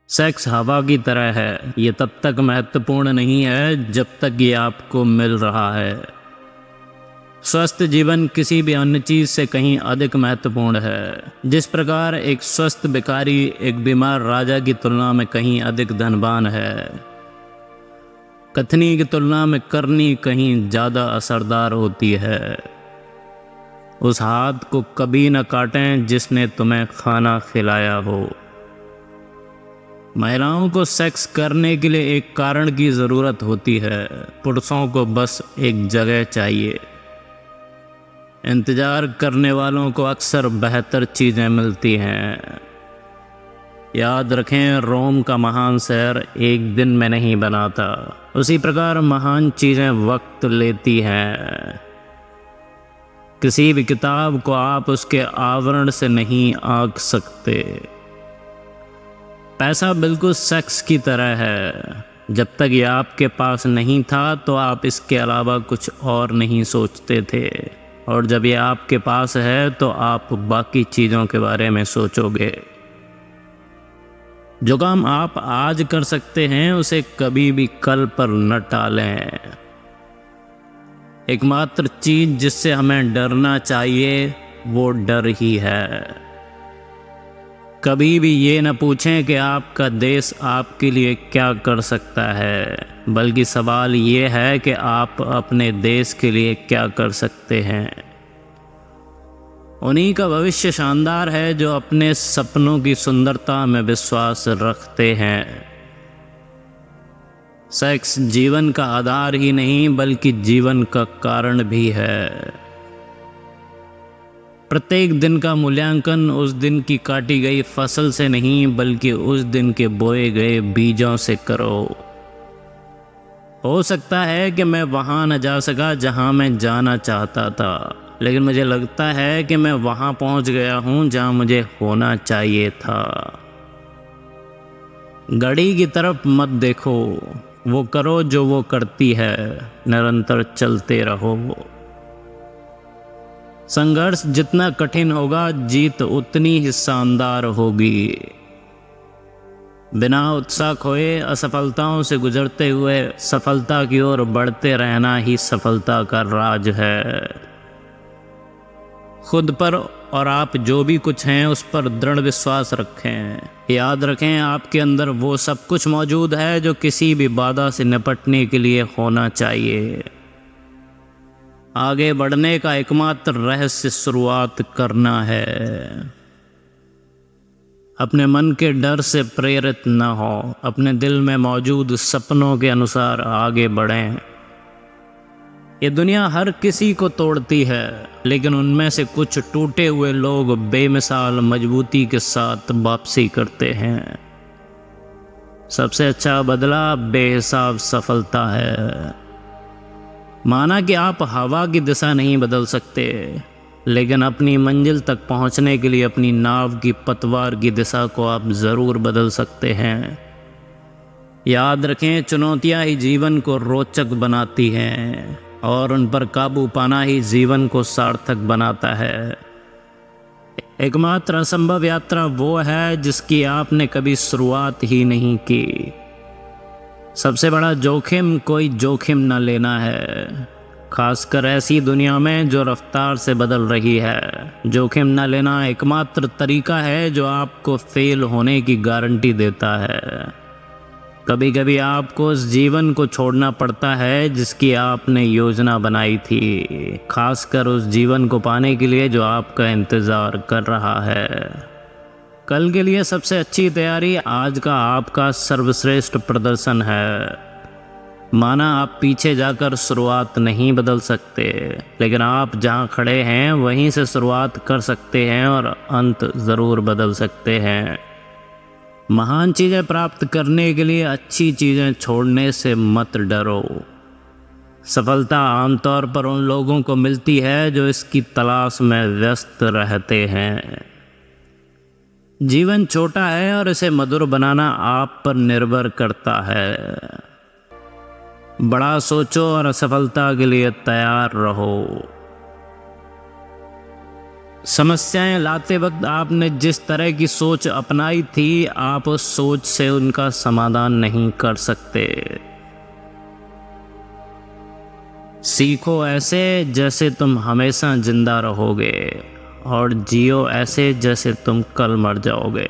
Sex हवा की तरह है, ये तब तक महत्वपूर्ण नहीं है जब तक ये आपको मिल रहा है। स्वस्थ जीवन किसी भी अन्य चीज से कहीं अधिक महत्वपूर्ण है। जिस प्रकार एक स्वस्थ भिखारी एक बीमार राजा की तुलना में कहीं अधिक धनवान है, कथनी की तुलना में करनी कहीं ज्यादा असरदार होती है। उस हाथ को कभी न काटें जिसने तुम्हें खाना खिलाया हो। महिलाओं को सेक्स करने के लिए एक कारण की ज़रूरत होती है, पुरुषों को बस एक जगह चाहिए। इंतज़ार करने वालों को अक्सर बेहतर चीज़ें मिलती हैं। याद रखें, रोम का महान शहर एक दिन में नहीं बनाता, उसी प्रकार महान चीज़ें वक्त लेती हैं। किसी भी किताब को आप उसके आवरण से नहीं आंक सकते। पैसा बिल्कुल सेक्स की तरह है, जब तक ये आपके पास नहीं था तो आप इसके अलावा कुछ और नहीं सोचते थे, और जब ये आपके पास है तो आप बाकी चीज़ों के बारे में सोचोगे। जो काम आप आज कर सकते हैं उसे कभी भी कल पर न टालें। एकमात्र चीज़ जिससे हमें डरना चाहिए वो डर ही है। कभी भी ये न पूछें कि आपका देश आपके लिए क्या कर सकता है, बल्कि सवाल ये है कि आप अपने देश के लिए क्या कर सकते हैं। उन्हीं का भविष्य शानदार है जो अपने सपनों की सुंदरता में विश्वास रखते हैं। सेक्स जीवन का आधार ही नहीं बल्कि जीवन का कारण भी है। प्रत्येक दिन का मूल्यांकन उस दिन की काटी गई फसल से नहीं बल्कि उस दिन के बोए गए बीजों से करो। हो सकता है कि मैं वहां न जा सका जहां मैं जाना चाहता था, लेकिन मुझे लगता है कि मैं वहां पहुंच गया हूं जहां मुझे होना चाहिए था। घड़ी की तरफ मत देखो, वो करो जो वो करती है, निरंतर चलते रहो। संघर्ष जितना कठिन होगा जीत उतनी ही शानदार होगी। बिना उत्साह खोए असफलताओं से गुजरते हुए सफलता की ओर बढ़ते रहना ही सफलता का राज है। खुद पर और आप जो भी कुछ हैं उस पर दृढ़ विश्वास रखें। याद रखें, आपके अंदर वो सब कुछ मौजूद है जो किसी भी बाधा से निपटने के लिए होना चाहिए। आगे बढ़ने का एकमात्र रहस्य शुरुआत करना है। अपने मन के डर से प्रेरित न हो, अपने दिल में मौजूद सपनों के अनुसार आगे बढ़ें। ये दुनिया हर किसी को तोड़ती है, लेकिन उनमें से कुछ टूटे हुए लोग बेमिसाल मजबूती के साथ वापसी करते हैं। सबसे अच्छा बदला बेहिसाब सफलता है। माना कि आप हवा की दिशा नहीं बदल सकते, लेकिन अपनी मंजिल तक पहुंचने के लिए अपनी नाव की पतवार की दिशा को आप ज़रूर बदल सकते हैं। याद रखें, चुनौतियां ही जीवन को रोचक बनाती हैं और उन पर काबू पाना ही जीवन को सार्थक बनाता है। एकमात्र असंभव यात्रा वो है जिसकी आपने कभी शुरुआत ही नहीं की। सबसे बड़ा जोखिम कोई जोखिम न लेना है, खासकर ऐसी दुनिया में जो रफ्तार से बदल रही है। जोखिम न लेना एकमात्र तरीका है जो आपको फेल होने की गारंटी देता है। कभी कभी आपको उस जीवन को छोड़ना पड़ता है जिसकी आपने योजना बनाई थी, खासकर उस जीवन को पाने के लिए जो आपका इंतज़ार कर रहा है। कल के लिए सबसे अच्छी तैयारी आज का आपका सर्वश्रेष्ठ प्रदर्शन है। माना आप पीछे जाकर शुरुआत नहीं बदल सकते, लेकिन आप जहां खड़े हैं वहीं से शुरुआत कर सकते हैं और अंत ज़रूर बदल सकते हैं। महान चीज़ें प्राप्त करने के लिए अच्छी चीज़ें छोड़ने से मत डरो। सफलता आमतौर पर उन लोगों को मिलती है जो इसकी तलाश में व्यस्त रहते हैं। जीवन छोटा है और इसे मधुर बनाना आप पर निर्भर करता है। बड़ा सोचो और असफलता के लिए तैयार रहो। समस्याएं लाते वक्त आपने जिस तरह की सोच अपनाई थी, आप उस सोच से उनका समाधान नहीं कर सकते। सीखो ऐसे जैसे तुम हमेशा जिंदा रहोगे, और जियो ऐसे जैसे तुम कल मर जाओगे।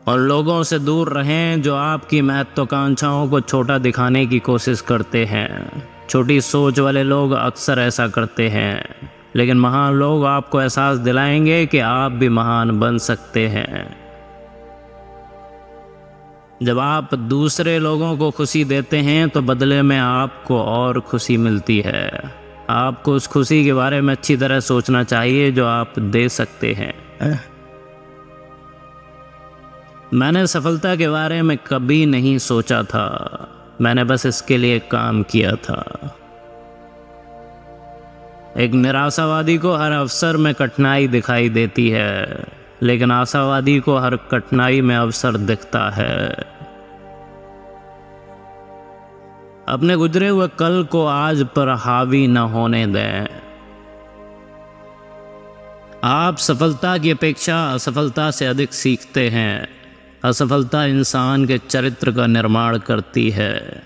और लोगों से दूर रहें जो आपकी महत्वाकांक्षाओं को छोटा दिखाने की कोशिश करते हैं। छोटी सोच वाले लोग अक्सर ऐसा करते हैं, लेकिन महान लोग आपको एहसास दिलाएंगे कि आप भी महान बन सकते हैं। जब आप दूसरे लोगों को खुशी देते हैं तो बदले में आपको और खुशी मिलती है। आपको उस खुशी के बारे में अच्छी तरह सोचना चाहिए जो आप दे सकते हैं। मैंने सफलता के बारे में कभी नहीं सोचा था, मैंने बस इसके लिए काम किया था। एक निराशावादी को हर अवसर में कठिनाई दिखाई देती है, लेकिन आशावादी को हर कठिनाई में अवसर दिखता है। अपने गुजरे हुए कल को आज पर हावी न होने दें। आप सफलता की अपेक्षा असफलता से अधिक सीखते हैं। असफलता इंसान के चरित्र का निर्माण करती है।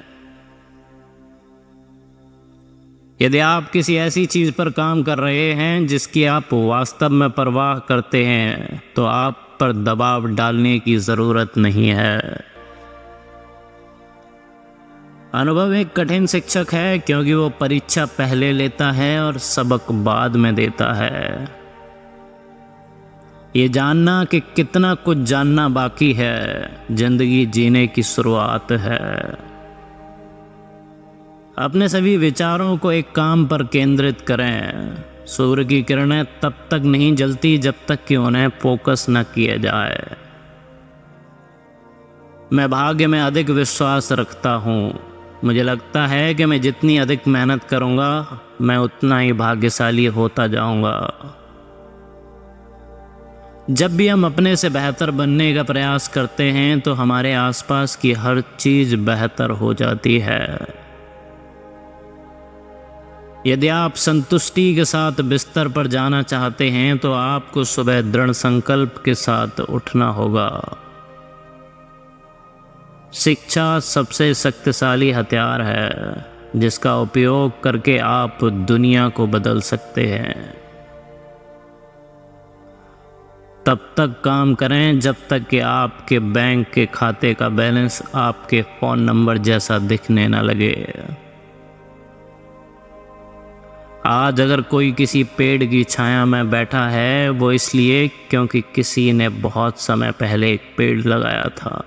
यदि आप किसी ऐसी चीज पर काम कर रहे हैं जिसकी आप वास्तव में परवाह करते हैं, तो आप पर दबाव डालने की जरूरत नहीं है। अनुभव एक कठिन शिक्षक है, क्योंकि वो परीक्षा पहले लेता है और सबक बाद में देता है। ये जानना कि कितना कुछ जानना बाकी है, जिंदगी जीने की शुरुआत है। अपने सभी विचारों को एक काम पर केंद्रित करें। सूर्य की किरणें तब तक नहीं जलती जब तक कि उन्हें फोकस न किया जाए। मैं भाग्य में अधिक विश्वास रखता हूँ। मुझे लगता है कि मैं जितनी अधिक मेहनत करूँगा, मैं उतना ही भाग्यशाली होता जाऊँगा। जब भी हम अपने से बेहतर बनने का प्रयास करते हैं तो हमारे आसपास की हर चीज बेहतर हो जाती है। यदि आप संतुष्टि के साथ बिस्तर पर जाना चाहते हैं तो आपको सुबह दृढ़ संकल्प के साथ उठना होगा। शिक्षा सबसे शक्तिशाली हथियार है, जिसका उपयोग करके आप दुनिया को बदल सकते हैं। तब तक काम करें जब तक कि आपके बैंक के खाते का बैलेंस आपके फ़ोन नंबर जैसा दिखने न लगे। आज अगर कोई किसी पेड़ की छाया में बैठा है, वो इसलिए क्योंकि किसी ने बहुत समय पहले एक पेड़ लगाया था।